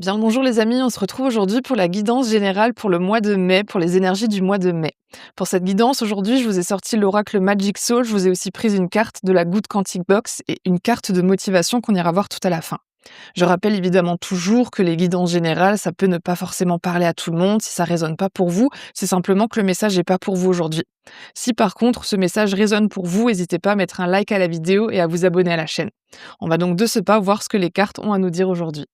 Bien le bonjour les amis, on se retrouve aujourd'hui pour la guidance générale pour le mois de mai, pour les énergies du mois de mai. Pour cette guidance, aujourd'hui, je vous ai sorti l'oracle Magic Soul, je vous ai aussi pris une carte de la Good Quantic Box et une carte de motivation qu'on ira voir tout à la fin. Je rappelle évidemment toujours que les guidances générales, ça peut ne pas forcément parler à tout le monde, si ça résonne pas pour vous, c'est simplement que le message n'est pas pour vous aujourd'hui. Si par contre ce message résonne pour vous, n'hésitez pas à mettre un like à la vidéo et à vous abonner à la chaîne. On va donc de ce pas voir ce que les cartes ont à nous dire aujourd'hui.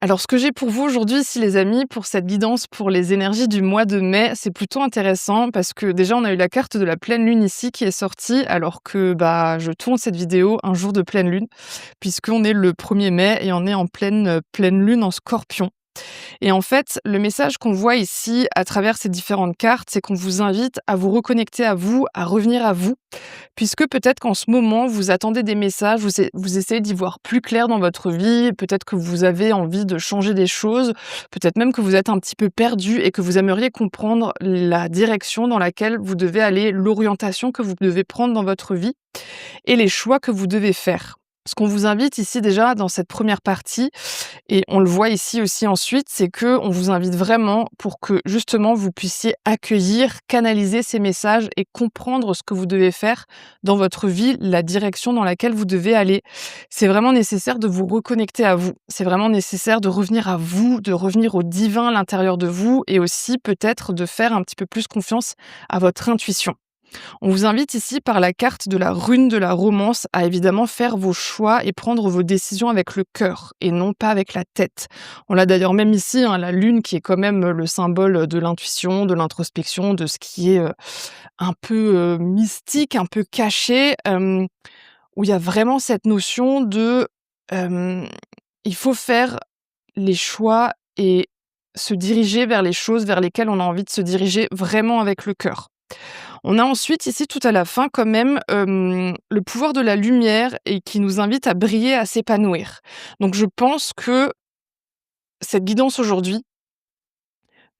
Alors, ce que j'ai pour vous aujourd'hui ici, les amis, pour cette guidance pour les énergies du mois de mai, c'est plutôt intéressant parce que déjà, on a eu la carte de la pleine lune ici qui est sortie alors que je tourne cette vidéo un jour de pleine lune puisqu'on est le 1er mai et on est en pleine lune en Scorpion. Et en fait, le message qu'on voit ici à travers ces différentes cartes, c'est qu'on vous invite à vous reconnecter à vous, à revenir à vous, puisque peut-être qu'en ce moment, vous attendez des messages, vous essayez d'y voir plus clair dans votre vie, peut-être que vous avez envie de changer des choses, peut-être même que vous êtes un petit peu perdu et que vous aimeriez comprendre la direction dans laquelle vous devez aller, l'orientation que vous devez prendre dans votre vie et les choix que vous devez faire. Ce qu'on vous invite ici déjà dans cette première partie, et on le voit ici aussi ensuite, c'est que on vous invite vraiment pour que justement vous puissiez accueillir, canaliser ces messages et comprendre ce que vous devez faire dans votre vie, la direction dans laquelle vous devez aller. C'est vraiment nécessaire de vous reconnecter à vous. C'est vraiment nécessaire de revenir à vous, de revenir au divin à l'intérieur de vous et aussi peut-être de faire un petit peu plus confiance à votre intuition. On vous invite ici par la carte de la rune de la romance à évidemment faire vos choix et prendre vos décisions avec le cœur et non pas avec la tête. On l'a d'ailleurs même ici, la lune qui est quand même le symbole de l'intuition, de l'introspection, de ce qui est un peu mystique, un peu caché, où il y a vraiment cette notion de il faut faire les choix et se diriger vers les choses vers lesquelles on a envie de se diriger vraiment avec le cœur. On a ensuite ici tout à la fin quand même le pouvoir de la lumière et qui nous invite à briller, à s'épanouir. Donc je pense que cette guidance aujourd'hui,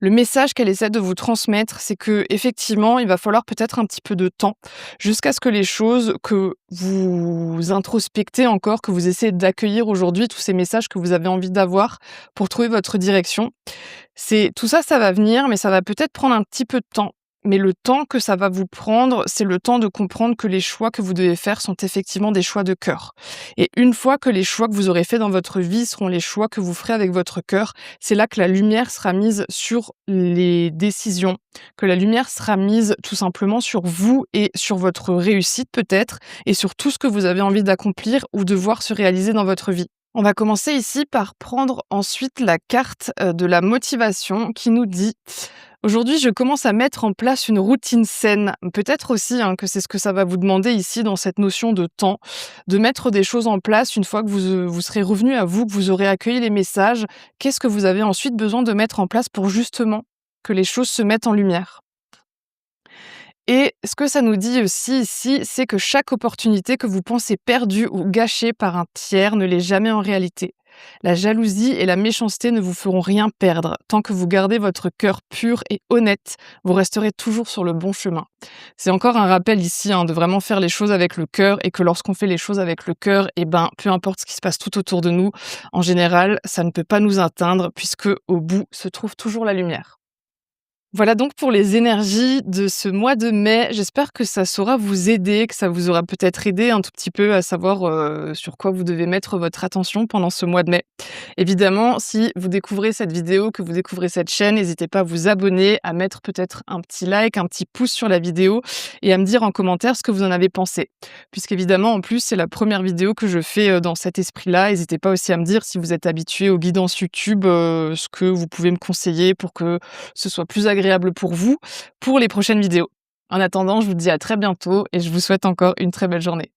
le message qu'elle essaie de vous transmettre, c'est que effectivement, il va falloir peut-être un petit peu de temps jusqu'à ce que les choses que vous introspectez encore, que vous essayez d'accueillir aujourd'hui, tous ces messages que vous avez envie d'avoir pour trouver votre direction. C'est tout ça, ça va venir, mais ça va peut-être prendre un petit peu de temps. Mais le temps que ça va vous prendre, c'est le temps de comprendre que les choix que vous devez faire sont effectivement des choix de cœur. Et une fois que les choix que vous aurez faits dans votre vie seront les choix que vous ferez avec votre cœur, c'est là que la lumière sera mise sur les décisions, que la lumière sera mise tout simplement sur vous et sur votre réussite peut-être, et sur tout ce que vous avez envie d'accomplir ou de voir se réaliser dans votre vie. On va commencer ici par prendre ensuite la carte de la motivation qui nous dit: aujourd'hui, je commence à mettre en place une routine saine. Peut-être aussi que c'est ce que ça va vous demander ici dans cette notion de temps, de mettre des choses en place une fois que vous serez revenu à vous, que vous aurez accueilli les messages. Qu'est-ce que vous avez ensuite besoin de mettre en place pour justement que les choses se mettent en lumière? Et ce que ça nous dit aussi ici, c'est que chaque opportunité que vous pensez perdue ou gâchée par un tiers ne l'est jamais en réalité. La jalousie et la méchanceté ne vous feront rien perdre. Tant que vous gardez votre cœur pur et honnête, vous resterez toujours sur le bon chemin. C'est encore un rappel ici de vraiment faire les choses avec le cœur et que lorsqu'on fait les choses avec le cœur, peu importe ce qui se passe tout autour de nous, en général, ça ne peut pas nous atteindre puisque au bout se trouve toujours la lumière. Voilà donc pour les énergies de ce mois de mai. J'espère que ça saura vous aider, que ça vous aura peut-être aidé un tout petit peu à savoir sur quoi vous devez mettre votre attention pendant ce mois de mai. Évidemment, si vous découvrez cette vidéo, que vous découvrez cette chaîne, n'hésitez pas à vous abonner, à mettre peut-être un petit like, un petit pouce sur la vidéo et à me dire en commentaire ce que vous en avez pensé. Puisqu'évidemment, en plus, c'est la première vidéo que je fais dans cet esprit-là. N'hésitez pas aussi à me dire si vous êtes habitué aux guidances YouTube, ce que vous pouvez me conseiller pour que ce soit plus agréable pour vous pour les prochaines vidéos. En attendant, je vous dis à très bientôt et je vous souhaite encore une très belle journée.